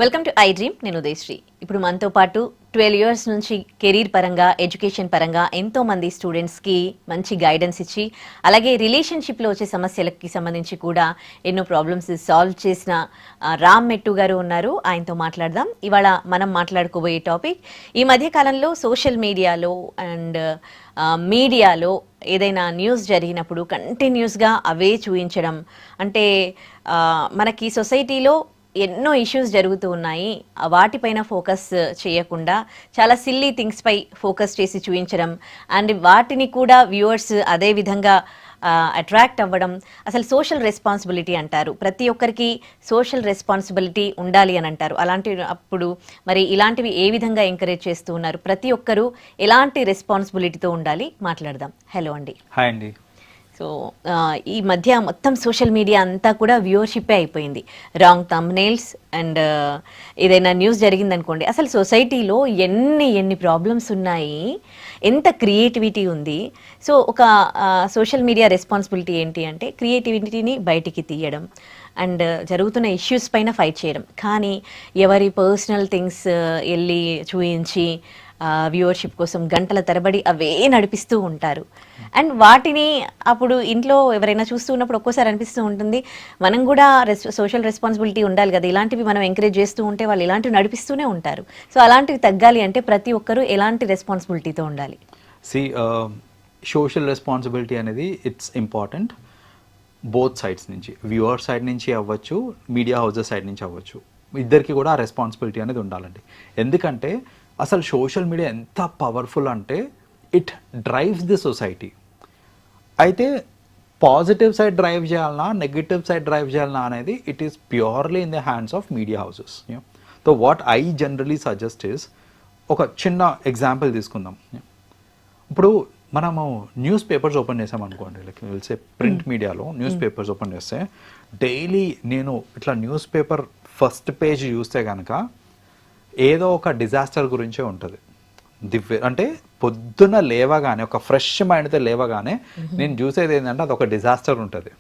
Welcome to I dream. నేను ఉదయశ్రీ. ఇప్పుడు మనతో పాటు 12 years నుంచి కెరీర్ పరంగా, ఎడ్యుకేషన్ పరంగా ఎంతో మంది స్టూడెంట్స్కి మంచి గైడెన్స్ ఇచ్చి, అలాగే రిలేషన్షిప్లో వచ్చే సమస్యలకి సంబంధించి కూడా ఎన్నో ప్రాబ్లమ్స్ సాల్వ్ చేసిన రామ్ మెట్టు గారు ఉన్నారు. ఆయనతో మాట్లాడదాం. ఇవాళ మనం మాట్లాడుకోబోయే టాపిక్, ఈ మధ్య కాలంలో సోషల్ మీడియాలో అండ్ మీడియాలో ఏదైనా న్యూస్ జరిగినప్పుడు కంటిన్యూస్గా అవే చూపించడం. అంటే మనకి సొసైటీలో ఎన్నో ఇష్యూస్ జరుగుతూ ఉన్నాయి, వాటిపైన ఫోకస్ చేయకుండా చాలా సిల్లీ థింగ్స్పై ఫోకస్ చేసి చూపించడం అండ్ వాటిని కూడా వ్యూవర్స్ అదే విధంగా అట్రాక్ట్ అవ్వడం. అసలు సోషల్ రెస్పాన్సిబిలిటీ అంటారు, ప్రతి ఒక్కరికి సోషల్ రెస్పాన్సిబిలిటీ ఉండాలి అని అంటారు. అప్పుడు మరి ఇలాంటివి ఏ విధంగా ఎంకరేజ్ చేస్తూ ఉన్నారు, ప్రతి ఒక్కరూ ఎలాంటి రెస్పాన్సిబిలిటీతో ఉండాలి, మాట్లాడదాం. హలో అండి. హాయ్ అండి. సో ఈ మధ్య మొత్తం సోషల్ మీడియా అంతా కూడా వ్యూవర్షిప్పే అయిపోయింది. రాంగ్ థంబ్నెయిల్స్ అండ్ ఏదైనా న్యూస్ జరిగిందనుకోండి, అసలు సొసైటీలో ఎన్ని ప్రాబ్లమ్స్ ఉన్నాయి, ఎంత క్రియేటివిటీ ఉంది. సో ఒక సోషల్ మీడియా రెస్పాన్సిబిలిటీ ఏంటి అంటే క్రియేటివిటీని బయటికి తీయడం అండ్ జరుగుతున్న ఇష్యూస్ పైన ఫైట్ చేయడం. కానీ ఎవరి పర్సనల్ థింగ్స్ వెళ్ళి చూయించి వ్యూవర్షిప్ కోసం గంటల తరబడి అవే నడిపిస్తూ ఉంటారు. అండ్ వాటిని అప్పుడు ఇంట్లో ఎవరైనా చూస్తూ ఉన్నప్పుడు ఒక్కోసారి అనిపిస్తూ ఉంటుంది, మనం కూడా సోషల్ రెస్పాన్సిబిలిటీ ఉండాలి కదా, ఇలాంటివి మనం ఎంకరేజ్ చేస్తూ ఉంటే వాళ్ళు ఇలాంటివి నడిపిస్తూనే ఉంటారు. సో అలాంటివి తగ్గాలి అంటే ప్రతి ఒక్కరూ ఎలాంటి రెస్పాన్సిబిలిటీతో ఉండాలి? సోషల్ రెస్పాన్సిబిలిటీ అనేది ఇట్స్ ఇంపార్టెంట్ బోత్ సైడ్స్ నుంచి, వ్యూవర్ సైడ్ నుంచి అవ్వచ్చు, మీడియా హౌజెస్ సైడ్ నుంచి అవ్వచ్చు, ఇద్దరికి కూడా ఆ రెస్పాన్సిబిలిటీ అనేది ఉండాలండి. ఎందుకంటే అసలు సోషల్ మీడియా ఎంత పవర్ఫుల్ అంటే ఇట్ డ్రైవ్స్ ది సొసైటీ. అయితే పాజిటివ్ సైడ్ డ్రైవ్ చేయాలన్నా, నెగిటివ్ సైడ్ డ్రైవ్ చేయాలన్నా అనేది it is purely in the hands of media houses. So what I generally suggest is, ఒక చిన్న ఎగ్జాంపుల్ తీసుకుందాం. ఇప్పుడు మనము న్యూస్ పేపర్స్ ఓపెన్ చేసామనుకోండి, లైక్ తెలిసే ప్రింట్ మీడియాలో న్యూస్ పేపర్స్ ఓపెన్ చేస్తే డైలీ నేను ఇట్లా న్యూస్ పేపర్ ఫస్ట్ పేజ్ చూస్తే కనుక ఏదో ఒక డిజాస్టర్ గురించే ఉంటుంది. అంటే పొద్దున లేవగానే, ఒక ఫ్రెష్ మైండ్తో లేవగానే నేను చూసేది ఏంటంటే అది ఒక డిజాస్టర్ ఉంటుంది.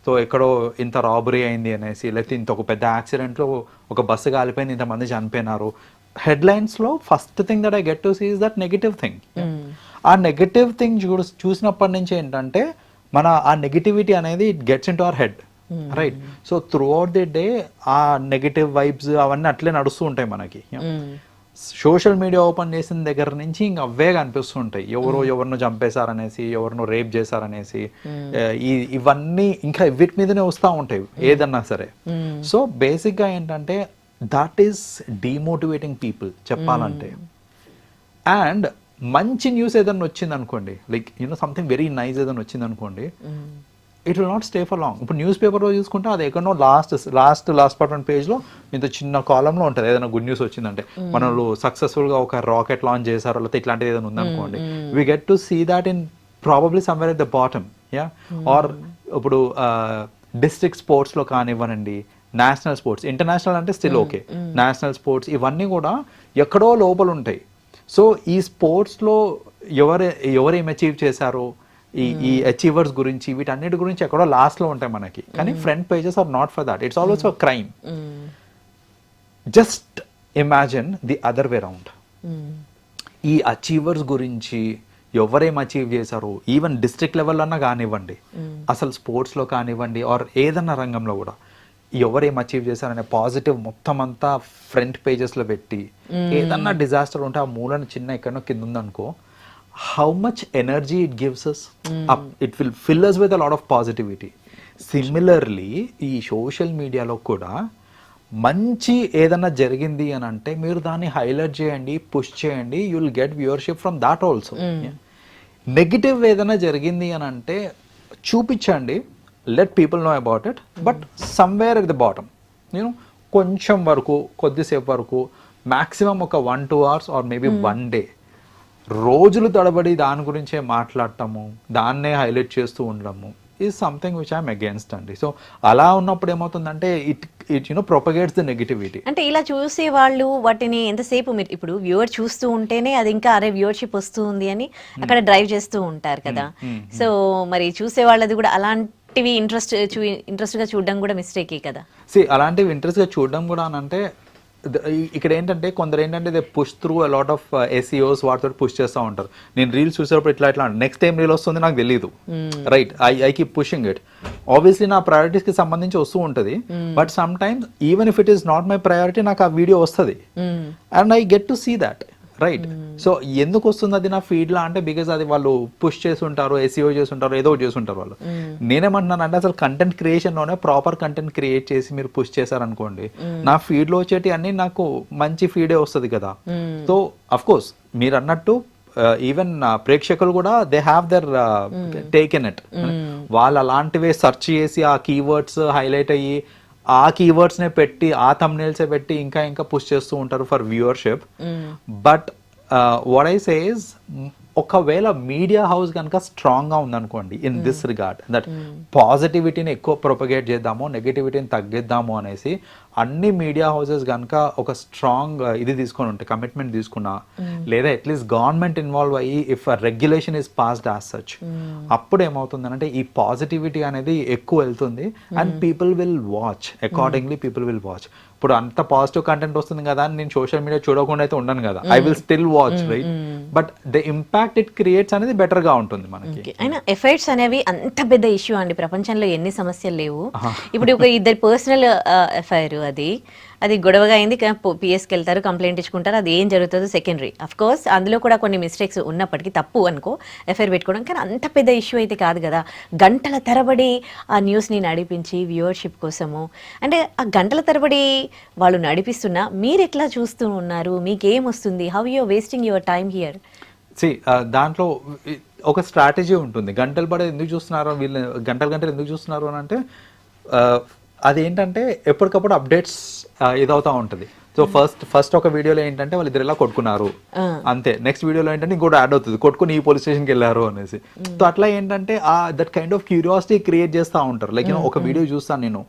సో ఎక్కడో ఇంత రాబరీ అయింది అనేసి, లేకపోతే ఇంత ఒక పెద్ద యాక్సిడెంట్లో ఒక బస్సు కాలిపోయింది, ఇంతమంది చనిపోయినారు. హెడ్లైన్స్లో first thing that I get to see is that negative thing. ఆ నెగిటివ్ థింగ్ చూసినప్పటి నుంచి ఏంటంటే ఆ నెగిటివిటీ అనేది it gets into our head, right? So throughout the day ఆ నెగిటివ్ వైబ్స్ అవన్నీ అట్లే నడుస్తూ ఉంటాయి మనకి. సోషల్ మీడియా ఓపెన్ చేసిన దగ్గర నుంచి ఇంక అవే కనిపిస్తుంటాయి. ఎవరినో చంపేశారనేసి, ఎవరినో రేప్ చేశారనేసి, ఇవన్నీ ఇంకా వీటి మీదనే వస్తూ ఉంటాయి ఏదన్నా సరే. సో బేసిక్గా ఏంటంటే దట్ ఈస్ డిమోటివేటింగ్ పీపుల్ చెప్పాలంటే. అండ్ మంచి న్యూస్ ఏదన్నా వచ్చింది అనుకోండి, లైక్ సంథింగ్ వెరీ నైస్ ఏదైనా వచ్చింది అనుకోండి, it will not stay for long. ఇప్పుడు న్యూస్ పేపర్లో చూసుకుంటే అది ఎక్కడో లాస్ట్ పార్ట్ పేజ్లో ఇంత చిన్న కాలంలో ఉంటుంది. ఏదైనా గుడ్ న్యూస్ వచ్చిందంటే, మనలో సక్సెస్ఫుల్గా ఒక రాకెట్ లాంచ్ చేశారు, లేకపోతే ఇట్లాంటిది ఏదైనా ఉందనుకోండి, we get to see that in probably somewhere at the bottom. Or ఇప్పుడు డిస్ట్రిక్ట్ స్పోర్ట్స్లో కానివ్వనండి, నేషనల్ స్పోర్ట్స్, ఇంటర్నేషనల్ అంటే స్టిల్ ఓకే, నేషనల్ స్పోర్ట్స్ ఇవన్నీ కూడా ఎక్కడో లోపల ఉంటాయి. సో ఈ స్పోర్ట్స్లో ఎవరేం అచీవ్ చేశారో, ఈ అచీవర్స్ గురించి, వీటన్నిటి గురించి ఎక్కడో లాస్ట్లో ఉంటాయి మనకి. కానీ front pages are not for that, it's always for crime. Just imagine the other way round. ఈ అచీవర్స్ గురించి ఎవరేం అచీవ్ చేశారు, ఈవెన్ డిస్ట్రిక్ట్ లెవెల్ అన్నా కానివ్వండి, అసలు స్పోర్ట్స్లో కానివ్వండి, ఆర్ ఏదన్నా రంగంలో కూడా ఎవరేం అచీవ్ చేశారనే పాజిటివ్ మొత్తం అంతా ఫ్రంట్ పేజెస్లో పెట్టి, ఏదన్నా డిజాస్టర్ ఉంటే ఆ మూలను చిన్న ఎక్కడో కింద ఉందనుకో, how much energy it gives us, it will fill us with a lot of positivity. Similarly ఈ సోషల్ మీడియాలో కూడా మంచి ఏదైనా జరిగింది అని అంటే మీరు దాన్ని హైలైట్ చేయండి, పుష్ చేయండి, you will get viewership from that also. Negative ఏదైనా జరిగింది అని అంటే చూపించండి, let people know about it, but somewhere at the bottom, కొంచెం వరకు, కొద్దిసేపు వరకు, మ్యాక్సిమం ఒక 1-2 hours ఆర్ మేబీ 1 day రోజులు తడబడి దాని గురించే మాట్లాడటము, దాన్నే హైలైట్ చేస్తూ ఉండడము is something which I'm against అండి. సో అలా ఉన్నప్పుడు ఏమవుతుందంటే ఇట్ ప్రొపగేట్స్ ద నెగిటివిటీ. అంటే ఇలా చూసే వాళ్ళు వాటిని ఎంతసేపు, మీరు ఇప్పుడు వ్యూవర్ చూస్తూ ఉంటేనే అది ఇంకా అరే వ్యూవర్షిప్ వస్తుంది అని అక్కడ డ్రైవ్ చేస్తూ ఉంటారు కదా. సో మరి చూసే వాళ్ళది కూడా అలాంటి అలాంటివి ఇంట్రెస్ట్గా చూడడం కూడా మిస్టేకే కదా. అలాంటివి ఇంట్రెస్ట్గా చూడడం కూడా అని అంటే ఇక్కడ ఏంటంటే కొందరు ఏంటంటే they push through a lot of SEOs వాటితో పుష్ చేస్తూ ఉంటారు. నేను రీల్స్ చూసేటప్పుడు ఇట్లా నెక్స్ట్ టైం రీల్ వస్తుంది నాకు తెలియదు, right? I keep pushing it. Obviously నా ప్రయారిటీస్కి సంబంధించి వస్తూ ఉంటుంది, but sometimes even if it is not my priority నాకు ఆ వీడియో వస్తుంది and I get to see that, right? So ఎందుకు వస్తుంది అది నా ఫీడ్లో అంటే బికాజ్ అది వాళ్ళు పుష్ చేసి ఉంటారు, ఎస్ఈఓ చేసి ఉంటారు, ఏదో ఒకటి చేసి ఉంటారు వాళ్ళు. నేనేమంటున్నాను అంటే అసలు కంటెంట్ క్రియేషన్లోనే ప్రాపర్ కంటెంట్ క్రియేట్ చేసి మీరు పుష్ చేశారనుకోండి, నా ఫీడ్లో వచ్చేటి అన్ని నాకు మంచి ఫీడే వస్తుంది కదా. సో అఫ్ కోర్స్ మీరు అన్నట్టు ఈవెన్ ప్రేక్షకులు కూడా they have their take in it. వాళ్ళు అలాంటివే సెర్చ్ చేసి ఆ కీవర్డ్స్ హైలైట్ అయ్యి ఆ కీవర్డ్స్నే పెట్టి ఆ థంబ్నెయిల్సే పెట్టి ఇంకా ఇంకా పుష్ చేస్తూ ఉంటారు for viewership. But what I say is ఒకవేళ మీడియా హౌస్ కనుక స్ట్రాంగ్గా ఉందనుకోండి ఇన్ దిస్ రిగార్డ్, దట్ పాజిటివిటీని ఎక్కువ ప్రొపగేట్ చేద్దాము, నెగిటివిటీని తగ్గిద్దాము అనేసి అన్ని మీడియా హౌసెస్ కనుక ఒక స్ట్రాంగ్ ఇది తీసుకొని ఉంటే, కమిట్మెంట్ తీసుకున్నా, లేదా అట్లీస్ట్ గవర్నమెంట్ ఇన్వాల్వ్ అయ్యి if regulation is passed as such, అప్పుడు ఏమవుతుంది అంటే ఈ పాజిటివిటీ అనేది ఎక్కువ వెళ్తుంది and people will watch accordingly, people will watch. ఇప్పుడు అంత పాజిటివ్ కంటెంట్ వస్తుంది కదా అని నేను సోషల్ మీడియా చూడకుండా అయితే ఉండను కదా, I will still watch, right? But the impact it creates అనేది బెటర్ గా ఉంటుంది మనకి. అయినా ఎఫైర్స్ అనేవి అంత పెద్ద ఇష్యూ అండి, ప్రపంచంలో ఎన్ని సమస్యలు లేవు. ఇప్పుడు ఒక ఇద్దరు పర్సనల్ ఎఫ్ఐఆర్ అది గొడవగా అయింది, పిఎస్కి వెళ్తారు, కంప్లైంట్ ఇచ్చుకుంటారు, అది ఏం జరుగుతుందో సెకండరీ. అఫ్ కోర్స్ అందులో కూడా కొన్ని మిస్టేక్స్ ఉన్నప్పటికీ తప్పు అనుకో ఎఫ్ఐఆర్ పెట్టుకోవడం, కానీ అంత పెద్ద ఇష్యూ అయితే కాదు కదా. గంటల తరబడి ఆ న్యూస్ని నడిపించి వ్యూవర్షిప్ కోసము, అంటే ఆ గంటల తరబడి వాళ్ళు నడిపిస్తున్నా మీరు ఎట్లా చూస్తూ ఉన్నారు, మీకేం వస్తుంది, how you're wasting your time here? దాంట్లో ఒక స్ట్రాటజీ ఉంటుంది. గంటలు పడే ఎందుకు చూస్తున్నారు వీళ్ళు, గంటలు ఎందుకు చూస్తున్నారు అని అంటే అదేంటంటే ఎప్పటికప్పుడు అప్డేట్స్ ఇదవుతూ ఉంటుంది. సో ఫస్ట్ ఒక వీడియోలో ఏంటంటే వాళ్ళు ఇద్దరు ఇలా కొట్టుకున్నారు అంతే, నెక్స్ట్ వీడియోలో ఏంటంటే ఇంకోటి యాడ్ అవుతుంది, కొట్టుకుని ఈ పోలీస్ స్టేషన్కి వెళ్ళారు అనేసి. సో అట్లా ఏంటంటే that kind of curiosity create చేస్తూ ఉంటారు. లైక్ ఒక వీడియో చూస్తాను నేను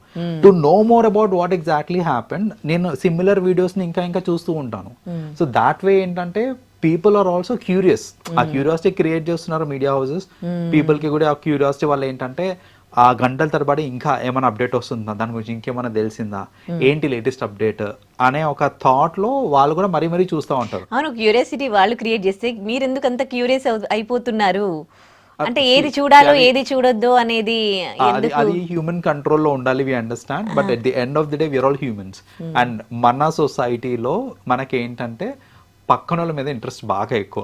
to know more about what exactly happened, నేను సిమిలర్ వీడియోస్ని ఇంకా చూస్తూ ఉంటాను. సో దాట్ వే ఏంటంటే పీపుల్ ఆర్ ఆల్సో క్యూరియస్, ఆ క్యూరియాసిటీ క్రియేట్ చేస్తున్నారు మీడియా హౌసెస్. పీపుల్కి కూడా ఆ క్యూరియాసిటీ వల్ల ఏంటంటే ఆ గంటల తరబడి ఇంకా ఏమైనా అప్డేట్ వస్తుందా, దాని గురించి ఇంకేమైనా తెలిసిందా, ఏంటి లేటెస్ట్ అప్డేట్ అనే ఒక థాట్ లో వాళ్ళు కూడా మరీ చూస్తూ ఉంటారు. అవును, క్యూరియాసిటీ వాళ్ళు క్రియేట్ చేస్తే మీరు ఎందుకు అంత క్యూరియస్ అయిపోతున్నారు అంటే ఏది చూడాలో ఏది చూడొద్దు అనేది అది హ్యూమన్ కంట్రోల్లో ఉండాలి, we understand. But at the end of the day we're all humans and మన సొసైటీలో మనకేంటంటే పక్కన వాళ్ళ మీద ఇంట్రెస్ట్ బాగా ఎక్కువ,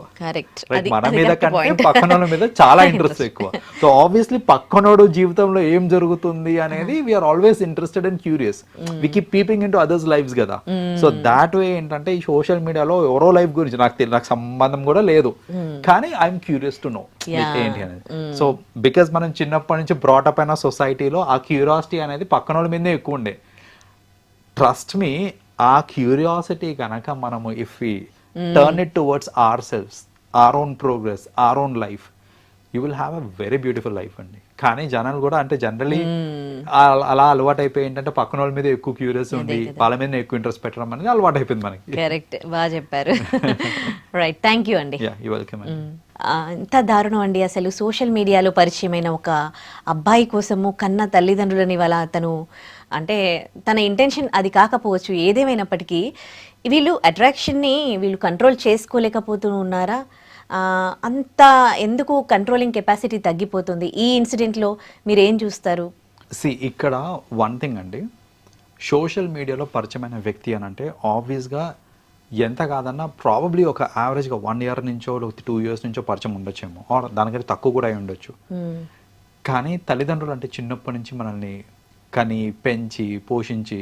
మన మీద కంటే పక్కన వాళ్ళ మీద చాలా ఇంట్రెస్ట్ ఎక్కువ. సో ఆబ్వియస్లీ పక్కనోడు జీవితంలో ఏం జరుగుతుంది అనేది we're always interested and curious, we keep peeping into others lives కదా. సో దాట్ వే ఏంటంటే ఈ సోషల్ మీడియాలో ఎవరో లైఫ్ గురించి నాకు సంబంధం కూడా లేదు, కానీ ఐఎమ్ క్యూరియస్ టు నో ఏంటి అనేది. సో బికాస్ మనం చిన్నప్పటి నుంచి బ్రాటప్ అయిన సొసైటీలో ఆ క్యూరియాసిటీ అనేది పక్కన వాళ్ళ మీదే ఎక్కువ ఉండే. ట్రస్ట్ మీ, ఆ క్యూరియాసిటీ కనుక మనము if we turn it towards ourselves, our own progress, our own life, you will have a very beautiful life అండి. కానీ జనాలు కూడా అంటే జనరలీ అలా అలవాటు అయిపోయి ఏంటంటే పక్కన వాళ్ళ మీద ఎక్కువ క్యూరియస్ ఉంది, వాళ్ళ మీద ఎక్కువ ఇంట్రెస్ట్ పెట్టడం అనేది అలవాటు అయిపోయింది మనకి. కరెక్ట్, బాగా చెప్పారు. రైట్, థ్యాంక్ యూ అండి. You welcome. ఎంత దారుణం అండి అసలు. సోషల్ మీడియాలో పరిచయమైన ఒక అబ్బాయి కోసము కన్న తల్లిదండ్రులని వాళ్ళ అతను అంటే తన ఇంటెన్షన్ అది కాకపోవచ్చు, ఏదేమైనప్పటికీ వీళ్ళు అట్రాక్షన్ని వీళ్ళు కంట్రోల్ చేసుకోలేకపోతూ ఉన్నారా? అంత ఎందుకు కంట్రోలింగ్ కెపాసిటీ తగ్గిపోతుంది? ఈ ఇన్సిడెంట్లో మీరు ఏం చూస్తారు? ఇక్కడ వన్ థింగ్ అండి, సోషల్ మీడియాలో పరిచయమైన వ్యక్తి అని అంటే ఆబ్వియస్గా ఎంత కాదన్నా ప్రాబబ్లీ ఒక యావరేజ్గా 1 year నుంచో 2 years నుంచో పరిచయం ఉండొచ్చేమో, ఆర్ దానికంటే తక్కువ కూడా అయి ఉండొచ్చు. కానీ తల్లిదండ్రులు అంటే చిన్నప్పటి నుంచి మనల్ని కని పెంచి పోషించి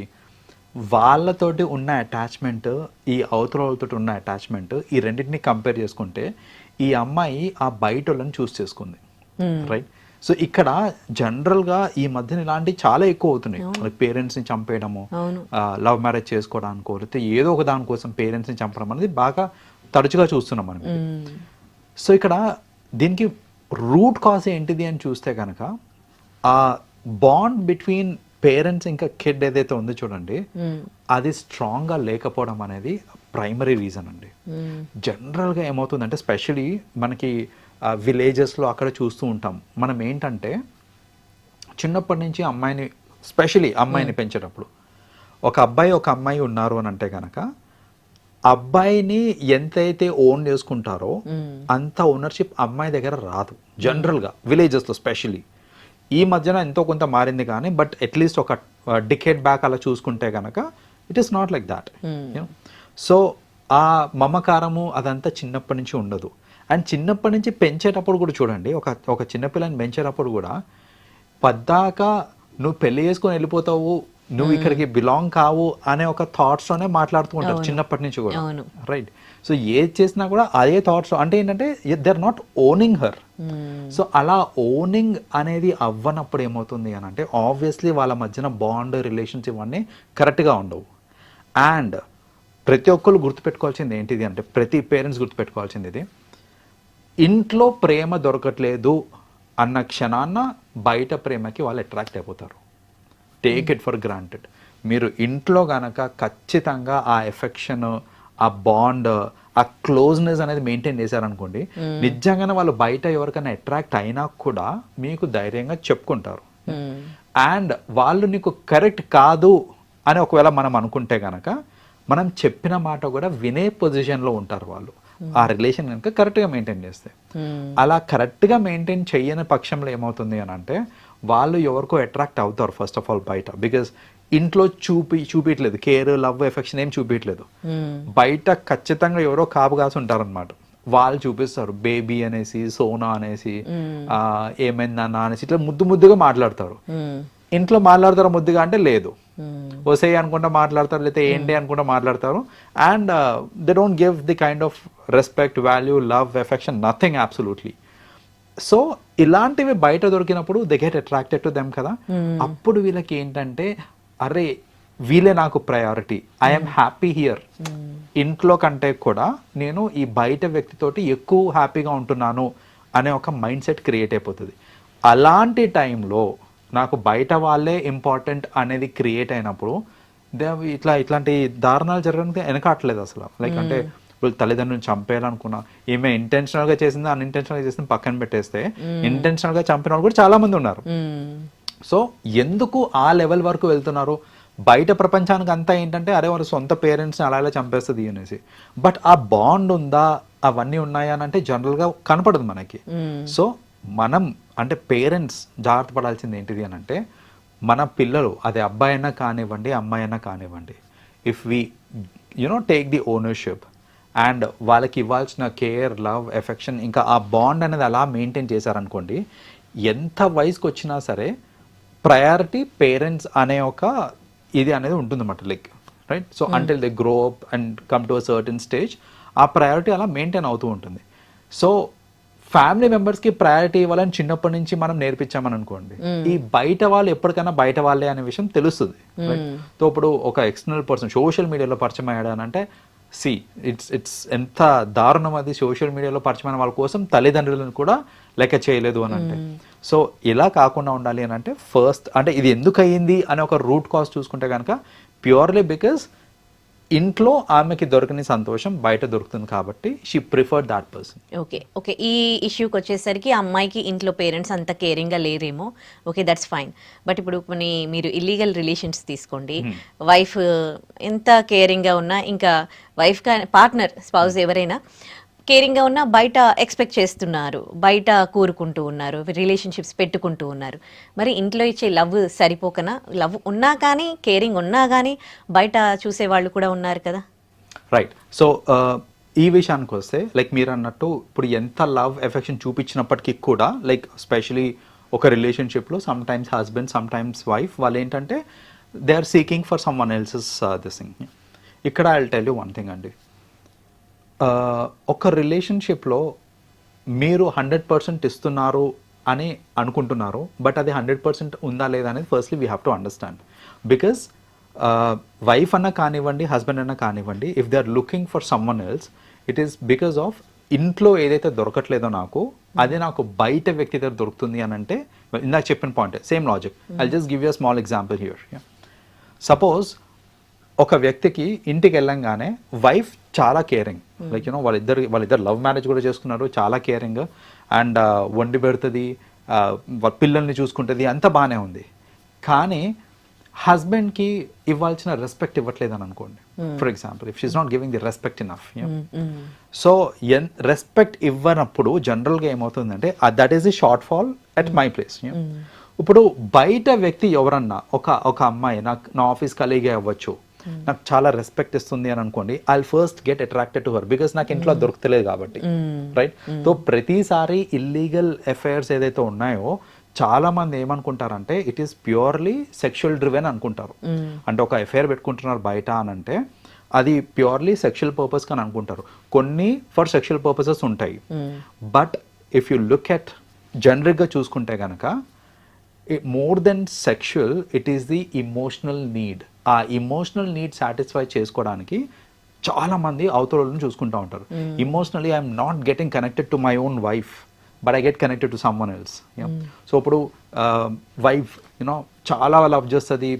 వాళ్ళతోటి ఉన్న అటాచ్మెంట్, ఈ అవతల వాళ్ళతో ఉన్న అటాచ్మెంట్, ఈ రెండింటిని కంపేర్ చేసుకుంటే ఈ అమ్మాయి ఆ బయట వాళ్ళని చూస్ చేసుకుంది, రైట్? సో ఇక్కడ జనరల్గా ఈ మధ్యన ఇలాంటివి చాలా ఎక్కువ అవుతున్నాయి. పేరెంట్స్ని చంపేయడము, లవ్ మ్యారేజ్ చేసుకోవడానికో లేకపోతే ఏదో ఒక దానికోసం పేరెంట్స్ని చంపడం అనేది బాగా తరచుగా చూస్తున్నాం మనం. సో ఇక్కడ దీనికి రూట్ కాజ్ ఏంటిది అని చూస్తే కనుక ఆ బాండ్ బిట్వీన్ పేరెంట్స్ ఇంకా కిడ్ ఏదైతే ఉందో చూడండి, అది స్ట్రాంగ్గా లేకపోవడం అనేది ప్రైమరీ రీజన్ అండి. జనరల్గా ఏమవుతుందంటే స్పెషలీ మనకి విలేజెస్లో అక్కడ చూస్తూ ఉంటాం మనం ఏంటంటే చిన్నప్పటి నుంచి అమ్మాయిని స్పెషలీ అమ్మాయిని పెంచేటప్పుడు ఒక అమ్మాయి ఉన్నారు అని అంటే కనుక అబ్బాయిని ఎంతైతే ఓన్ చేసుకుంటారో అంత ఓనర్షిప్ అమ్మాయి దగ్గర రాదు జనరల్గా విలేజెస్లో స్పెషలీ. ఈ మధ్యన ఎంతో కొంత మారింది కానీ బట్ అట్లీస్ట్ ఒక డికేడ్ బ్యాక్ అలా చూసుకుంటే కనుక it is not like that. So ఆ మమకారము అదంతా చిన్నప్పటి నుంచి ఉండదు. అండ్ చిన్నప్పటి నుంచి పెంచేటప్పుడు కూడా చూడండి, ఒక చిన్నపిల్లని పెంచేటప్పుడు కూడా పద్దాక నువ్వు పెళ్లి చేసుకొని వెళ్ళిపోతావు, నువ్వు ఇక్కడికి బిలాంగ్ కావు అనే ఒక థాట్స్తోనే మాట్లాడుతూ ఉంటారు చిన్నప్పటి నుంచి కూడా, రైట్? సో ఏది చేసినా కూడా అదే థాట్స్, అంటే ఏంటంటే they are not owning her. So అలా ఓనింగ్ అనేది అవ్వనప్పుడు ఏమవుతుంది అని అంటే ఆబ్వియస్లీ వాళ్ళ మధ్యన బాండ్ రిలేషన్స్ ఇవన్నీ కరెక్ట్గా ఉండవు. అండ్ ప్రతి ఒక్కరు గుర్తుపెట్టుకోవాల్సింది ఏంటిది అంటే, ప్రతి పేరెంట్స్ గుర్తుపెట్టుకోవాల్సింది ఇది, ఇంట్లో ప్రేమ దొరకట్లేదు అన్న క్షణాన్న బయట ప్రేమకి వాళ్ళు అట్రాక్ట్ అయిపోతారు. Take it for granted. మీరు ఇంట్లో గనక ఖచ్చితంగా ఆ ఎఫెక్షన్, ఆ బాండ్, ఆ క్లోజ్నెస్ అనేది మెయింటైన్ చేశారనుకోండి, నిజంగానే వాళ్ళు బయట ఎవరికైనా అట్రాక్ట్ అయినా కూడా మీకు ధైర్యంగా చెప్పుకుంటారు. అండ్ వాళ్ళు నీకు కరెక్ట్ కాదు అని ఒకవేళ మనం అనుకుంటే గనక మనం చెప్పిన మాట కూడా వినే పొజిషన్లో ఉంటారు వాళ్ళు, ఆ రిలేషన్ కనుక కరెక్ట్గా మెయింటైన్ చేస్తే. అలా కరెక్ట్గా మెయింటైన్ చేయని పక్షంలో ఏమవుతుంది అని అంటే వాళ్ళు ఎవరికో అట్రాక్ట్ అవుతారు ఫస్ట్ ఆఫ్ ఆల్ బయట, బికాజ్ ఇంట్లో చూపించలేదు కేర్, లవ్, ఎఫెక్షన్ ఏం చూపించలేదు. బయట ఖచ్చితంగా ఎవరో కాపు కాసి ఉంటారనమాట, వాళ్ళు చూపిస్తారు బేబీ అనేసి, సోనా అనేసి, ఏమైందన్నా అనేసి ఇట్లా ముద్దుగా మాట్లాడతారు. ఇంట్లో మాట్లాడతారు ముద్దుగా అంటే లేదు, వసే అనుకుంటా మాట్లాడతారు, లేకపోతే ఏంటి అనుకుంటా మాట్లాడతారు. And they don't give the kind of respect, value, love, affection, nothing absolutely. So ఇలాంటివి బయట దొరికినప్పుడు they get attracted to them కదా. అప్పుడు వీళ్ళకి ఏంటంటే అరే వీళ్ళే నాకు ప్రయారిటీ, ఐఎమ్ హ్యాపీ హియర్, ఇంట్లో కంటే కూడా నేను ఈ బయట వ్యక్తితోటి ఎక్కువ హ్యాపీగా ఉంటున్నాను అనే ఒక మైండ్ సెట్ క్రియేట్ అయిపోతుంది. అలాంటి టైంలో నాకు బయట వాళ్ళే ఇంపార్టెంట్ అనేది క్రియేట్ అయినప్పుడు ఇట్లాంటి దారుణాలు జరగడానికి వెనకాట్లేదు అసలు. లైక్ అంటే వీళ్ళు తల్లిదండ్రులను చంపేయాలనుకున్నా, ఈమె ఇంటెన్షనల్గా చేసింది, అన్ఇంటెన్షనల్గా చేసింది పక్కన పెట్టేస్తే ఇంటెన్షనల్గా చంపిన వాళ్ళు కూడా చాలా మంది ఉన్నారు. సో ఎందుకు ఆ లెవెల్ వరకు వెళ్తున్నారు? బయట ప్రపంచానికి అంతా ఏంటంటే అరే వాళ్ళ సొంత పేరెంట్స్ని అలా చంపేస్తుంది అనేసి. బట్ ఆ బాండ్ ఉందా, అవన్నీ ఉన్నాయా అని అంటే జనరల్గా కనపడదు మనకి. సో మనం అంటే పేరెంట్స్ జాగ్రత్త పడాల్సింది ఏంటిది అని అంటే, మన పిల్లలు అది అబ్బాయి అయినా కానివ్వండి, అమ్మాయి అయినా కానివ్వండి, if we take the ownership and వాళ్ళకి ఇవ్వాల్సిన కేర్, లవ్, ఎఫెక్షన్, ఇంకా ఆ బాండ్ అనేది అలా మెయింటైన్ చేశారనుకోండి, ఎంత వయసుకి వచ్చినా సరే ప్రయారిటీ పేరెంట్స్ అనే ఒక ఇది అనేది ఉంటుందన్నమాట. Like right, so until they grow up and come to a certain stage ఆ ప్రయారిటీ అలా మెయింటైన్ అవుతూ ఉంటుంది. సో ఫ్యామిలీ మెంబర్స్కి ప్రయారిటీ ఇవ్వాలని చిన్నప్పటి నుంచి మనం నేర్పించామని అనుకోండి, ఈ బయట వాళ్ళు ఎప్పటికైనా బయట వాళ్ళే అనే విషయం తెలుస్తుంది. సో ఇప్పుడు ఒక ఎక్స్టర్నల్ పర్సన్ సోషల్ మీడియాలో పరిచయం అయ్యాడు అని అంటే ఇట్స్ ఎంత దారుణం అది. సోషల్ మీడియాలో పరిచయమైన వాళ్ళ కోసం తల్లిదండ్రులను కూడా లెక్క చేయలేదు అని అంటే. సో ఇలా కాకుండా ఉండాలి అని అంటే ఫస్ట్ అంటే ఇది ఎందుకు అయ్యింది అనే ఒక రూట్ కాజ్ చూసుకుంటే కనుక ప్యూర్లీ బికాజ్ ఇంట్లో ఆమెకి దొరకని సంతోషం బయట దొరుకుతుంది కాబట్టి she preferred that person. Okay ఈ ఇష్యూకి వచ్చేసరికి అమ్మాయికి ఇంట్లో పేరెంట్స్ అంత కేరింగ్గా లేరేమో, ఓకే దట్స్ ఫైన్. బట్ ఇప్పుడు మీరు ఇల్లీగల్ రిలేషన్స్ తీసుకోండి, వైఫ్ ఎంత కేరింగ్గా ఉన్నా, ఇంకా వైఫ్ పార్ట్నర్, స్పౌజ్ ఎవరైనా కేరింగ్గా ఉన్నా బయట ఎక్స్పెక్ట్ చేస్తున్నారు, బయట కూరుకుంటూ ఉన్నారు, రిలేషన్షిప్స్ పెట్టుకుంటూ ఉన్నారు. మరి ఇంట్లో ఇచ్చే లవ్ సరిపోకనా? లవ్ ఉన్నా కానీ, కేరింగ్ ఉన్నా కానీ బయట చూసేవాళ్ళు కూడా ఉన్నారు కదా. రైట్. సో ఈ విషయానికి వస్తే లైక్ మీరు అన్నట్టు ఇప్పుడు ఎంత లవ్ ఎఫెక్షన్ చూపించినప్పటికీ కూడా లైక్ స్పెషలీ ఒక రిలేషన్షిప్లో sometimes husband, sometimes wife, వాళ్ళు ఏంటంటే they are seeking for someone else's this thing. ఇక్కడ I will tell you one thing అండి, ఒక రిలేషన్షిప్లో మీరు 100% ఇస్తున్నారు అని అనుకుంటున్నారు, బట్ అది 100% ఉందా లేదా అనేది firstly we have to understand. Because wife అన్నా కానివ్వండి, హస్బెండ్ అన్నా కానివ్వండి, if they are looking for someone else, it is because of ఇంట్లో ఏదైతే దొరకట్లేదో నాకు, అదే నాకు బయట వ్యక్తి దగ్గర దొరుకుతుంది అని అంటే, ఇందాక చెప్పిన point same logic. I just give you a small example here. Suppose ఒక వ్యక్తికి ఇంటికి వెళ్ళంగానే వైఫ్ చాలా కేరింగ్, లైక్ వాళ్ళిద్దరు లవ్ మ్యారేజ్ కూడా చేసుకున్నారు, చాలా కేరింగ్, అండ్ వండి పెడుతుంది, పిల్లల్ని చూసుకుంటుంది, అంతా బాగానే ఉంది. కానీ హస్బెండ్కి ఇవ్వాల్సిన రెస్పెక్ట్ ఇవ్వట్లేదు అని అనుకోండి. For example if she's not giving the respect enough, so respect ఇవ్వనప్పుడు జనరల్గా ఏమవుతుందంటే that is the shortfall at my place. ఇప్పుడు బయట వ్యక్తి ఎవరన్నా ఒక అమ్మాయి నా ఆఫీస్ కలీగే అవ్వచ్చు, నాకు చాలా రెస్పెక్ట్ ఇస్తుంది అని అనుకోండి, I first get attracted to her because నాకు ఇంట్లో దొరకలేదు కాబట్టి, రైట్? సో ప్రతిసారి ఇల్లీగల్ అఫైర్స్ ఏదైతే ఉన్నాయో చాలా మంది ఏమనుకుంటారంటే it is purely sexual driven అనుకుంటారు. అంటే ఒక అఫైర్ పెట్టుకుంటున్నారు బయట అని అంటే అది ప్యూర్లీ సెక్షువల్ పర్పస్ అని అనుకుంటారు. కొన్ని ఫర్ సెక్షువల్ పర్పసెస్ ఉంటాయి, but if you look at జనరిక్గా చూసుకుంటే కనుక more than sexual it is the emotional need. ఆ ఇమోషనల్ నీడ్ సాటిస్ఫై చేసుకోవడానికి చాలా మంది అవతలను చూసుకుంటూ ఉంటారు. Emotionally I'm not getting connected to my own wife but I get connected to someone else. So ఇప్పుడు వైఫ్ చాలా లవ్ చేస్తుంది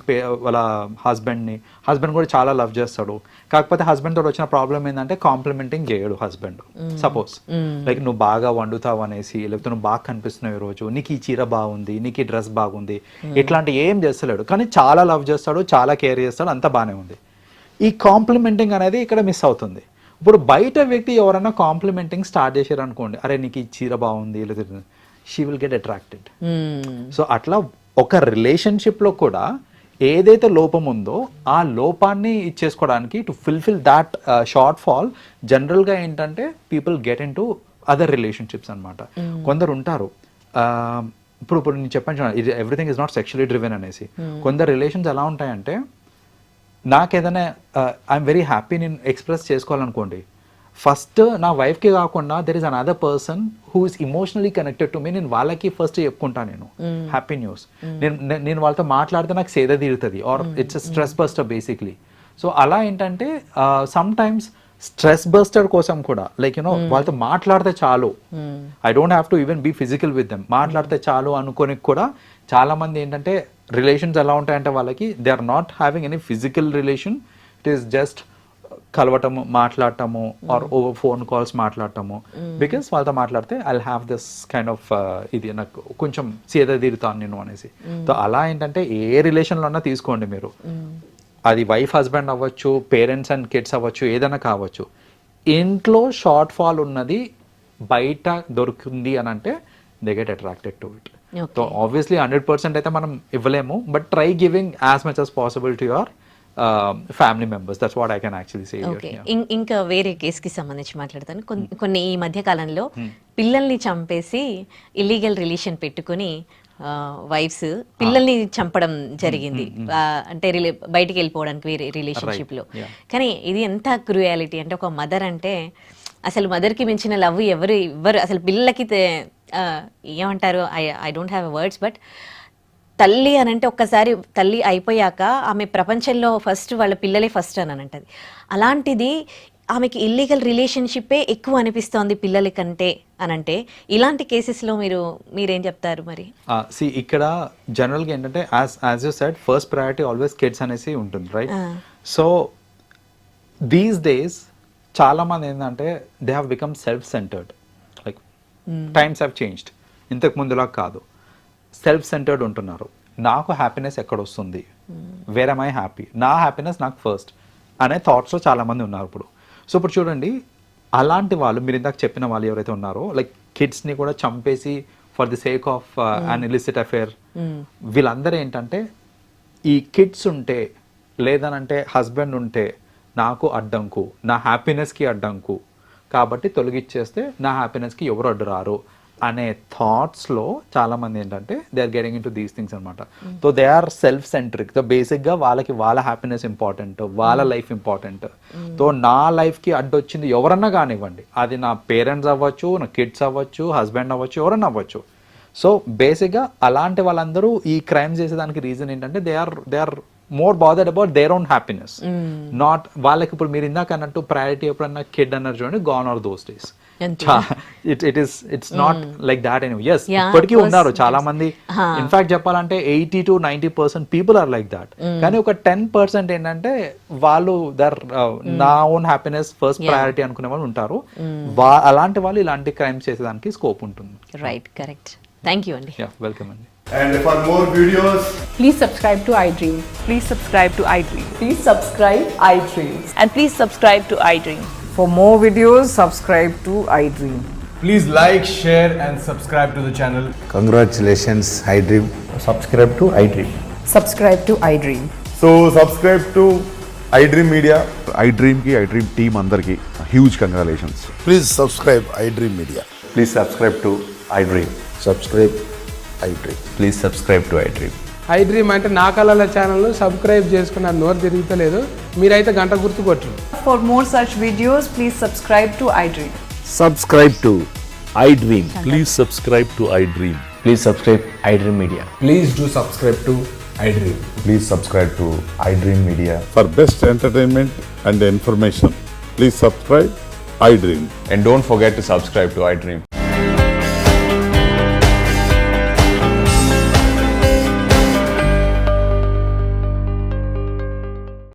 వాళ్ళ హస్బెండ్ కూడా చాలా లవ్ చేస్తాడు. కాకపోతే హస్బెండ్ తోటి వచ్చిన ప్రాబ్లం ఏంటంటే కాంప్లిమెంటింగ్ చేయడు హస్బెండ్. సపోజ్ లైక్ నువ్వు బాగా వండుతావు అనేసి, లేకపోతే నువ్వు బాగా కనిపిస్తున్నావు ఈరోజు, నీకు ఈ చీర బాగుంది, నీకు ఈ డ్రెస్ బాగుంది, ఇట్లాంటి ఏం చేస్తలేడు, కానీ చాలా లవ్ చేస్తాడు, చాలా కేర్ చేస్తాడు, అంతా బాగానే ఉంది. ఈ కాంప్లిమెంటింగ్ అనేది ఇక్కడ మిస్ అవుతుంది. ఇప్పుడు బయట వ్యక్తి ఎవరైనా కాంప్లిమెంటింగ్ స్టార్ట్ చేశారు అనుకోండి, అరే నీకు ఈ చీర బాగుంది, లేదా she will get attracted. So అట్లా ఒక రిలేషన్షిప్లో కూడా ఏదైతే లోపం ఉందో ఆ లోపాన్ని ఇచ్చేసుకోవడానికి to fulfil that shortfall జనరల్గా ఏంటంటే people get into other relationships అనమాట. కొందరు ఉంటారు, ఇప్పుడు నేను చెప్పాను ఇది everything is not sexually driven అనేసి. కొందరు రిలేషన్స్ ఎలా ఉంటాయంటే నాకేదైనా ఐఎమ్ వెరీ హ్యాపీ నేను ఎక్స్ప్రెస్ చేసుకోవాలనుకోండి, ఫస్ట్ నా వైఫ్కి కాకుండా there is another person who is emotionally connected to మీ, నేను వాళ్ళకి ఫస్ట్ చెప్పుకుంటాను నేను హ్యాపీ న్యూస్. నేను వాళ్ళతో మాట్లాడితే నాకు సేద తీరుతుంది, or it's stress buster basically. So అలా ఏంటంటే సమ్ టైమ్స్ స్ట్రెస్ బస్టర్ కోసం కూడా లైక్ వాళ్ళతో మాట్లాడితే చాలు, I don't have to even be physical with them, మాట్లాడితే చాలు అనుకొని కూడా చాలా మంది ఏంటంటే రిలేషన్స్ ఎలా ఉంటాయంటే వాళ్ళకి they are not having any physical relation, it is just కలవటము, మాట్లాడటము, ఆర్ ఓవర్ ఫోన్ కాల్స్ మాట్లాడటము. బికాస్ వాళ్ళతో మాట్లాడితే I have this kind of ఇది నాకు కొంచెం సేద తీరుతాను నేను అనేసి. సో అలా ఏంటంటే ఏ రిలేషన్లో అన్నా తీసుకోండి మీరు, అది వైఫ్ హస్బెండ్ అవ్వచ్చు, పేరెంట్స్ అండ్ కిడ్స్ అవ్వచ్చు, ఏదైనా కావచ్చు, ఇంట్లో షార్ట్ ఫాల్ ఉన్నది బయట దొరుకుతుంది అని అంటే they get attracted to it. So obviously 100% అయితే మనం ఇవ్వలేము, but try giving as much as possible to your family members. That's what I can actually say. Okay, ఇంకా వేరే కేసుకి సంబంధించి మాట్లాడతాను. కొన్ని ఈ మధ్య కాలంలో పిల్లల్ని చంపేసి ఇల్లీగల్ రిలేషన్ పెట్టుకుని వైఫ్స్ పిల్లల్ని చంపడం జరిగింది, అంటే బయటికి వెళ్ళిపోవడానికి వేరే రిలేషన్షిప్ లో. కానీ ఇది ఎంత క్రూయాలిటీ అంటే, ఒక మదర్ అంటే అసలు మదర్కి మించిన లవ్ ఎవరు ఇవ్వరు అసలు. పిల్లలకి ఏమంటారు, I don't have words, but తల్లి అని అంటే ఒక్కసారి తల్లి అయిపోయాక ఆమె ప్రపంచంలో ఫస్ట్ వాళ్ళ పిల్లలే ఫస్ట్ అని అంటది. అలాంటిది ఆమెకి ఇల్లీగల్ రిలేషన్షిప్పే ఎక్కువ అనిపిస్తోంది పిల్లల కంటే అని అంటే, ఇలాంటి కేసెస్లో మీరేం చెప్తారు మరి? ఇక్కడ జనరల్గా ఏంటంటే as you said first priority always kids అనేసి ఉంటుంది, రైట్? సో దీస్ డేస్ చాలా మంది ఏంటంటే they have become self centred, like times have changed. ఇంతకు ముందులా కాదు, సెల్ఫ్ సెంటర్డ్ ఉంటున్నారు. నాకు హ్యాపీనెస్ ఎక్కడ వస్తుంది, వేర్ am I హ్యాపీ, నా హ్యాపీనెస్ నాకు ఫస్ట్ అనే థాట్స్లో చాలామంది ఉన్నారు ఇప్పుడు. సో ఇప్పుడు చూడండి, అలాంటి వాళ్ళు మీరు ఇందాక చెప్పిన వాళ్ళు ఎవరైతే ఉన్నారో లైక్ కిడ్స్ని కూడా చంపేసి for the sake of an illicit affair, వీళ్ళందరూ ఏంటంటే ఈ కిడ్స్ ఉంటే లేదనంటే హస్బెండ్ ఉంటే నాకు అడ్డంకు, నా హ్యాపీనెస్కి అడ్డంకు, కాబట్టి తొలగిచ్చేస్తే నా హ్యాపీనెస్కి ఎవరు అడ్డు రారు అనే థాట్స్లో చాలామంది ఏంటంటే they are getting into these things అనమాట. So they are self centric. So బేసిక్గా వాళ్ళకి వాళ్ళ హ్యాపీనెస్ ఇంపార్టెంట్, వాళ్ళ లైఫ్ ఇంపార్టెంట్. సో నా లైఫ్కి అడ్డొచ్చింది ఎవరన్నా కానివ్వండి, అది నా పేరెంట్స్ అవ్వచ్చు, నా కిడ్స్ అవ్వచ్చు, హస్బెండ్ అవ్వచ్చు, ఎవరన్నా అవ్వచ్చు. సో బేసిక్గా అలాంటి వాళ్ళందరూ ఈ క్రైమ్ చేసేదానికి రీజన్ ఏంటంటే they are more bothered about their own happiness, not వాళ్ళకి. ఇప్పుడు మీరు ఇందాక అన్నట్టు ప్రయారిటీ ఎప్పుడన్నా కిడ్ అన్నారు చూడండి, gone are those days. It's not like that any. Yes, ఇప్పటికీ ఉన్నారు చాలా మంది. ఇన్ఫాక్ట్ చెప్పాలంటే 80 to 90% people are like that. కానీ ఒక 10% ఏంటంటే వాళ్ళు నా ఓన్ హ్యాపీనెస్ ఫస్ట్ ప్రయారిటీ అనుకునే వాళ్ళు ఉంటారు. అలాంటి వాళ్ళు ఇలాంటి క్రైమ్స్ చేసేదానికి స్కోప్ ఉంటుంది. Right, correct. థ్యాంక్ యూ అండి. యా వెల్కమ్ అండి. And for more videos, Please subscribe to iDream. Please subscribe to iDream. Please subscribe iDream. And please subscribe to iDream. For more videos, subscribe to iDream. please like, share, and subscribe to the channel. Congratulations, iDream. Subscribe to iDream. Subscribe to iDream. So subscribe to iDream Media. iDream ki iDream team అందరికి huge congratulations. Please subscribe iDream Media. Please subscribe to iDream. Subscribe iDream. Please subscribe to iDream. iDream అంటే నా కళల channel subscribe చేసుకున్న నోరు తిరుగుతలేదు, మీరైతే గంట గుర్తు కొట్టు. For more such videos, please subscribe to iDream. Subscribe to iDream. Please subscribe to iDream. Please subscribe iDream Media. Please do subscribe to iDream. Please subscribe to iDream Media. For best entertainment and information, please subscribe iDream. And don't forget to subscribe to iDream.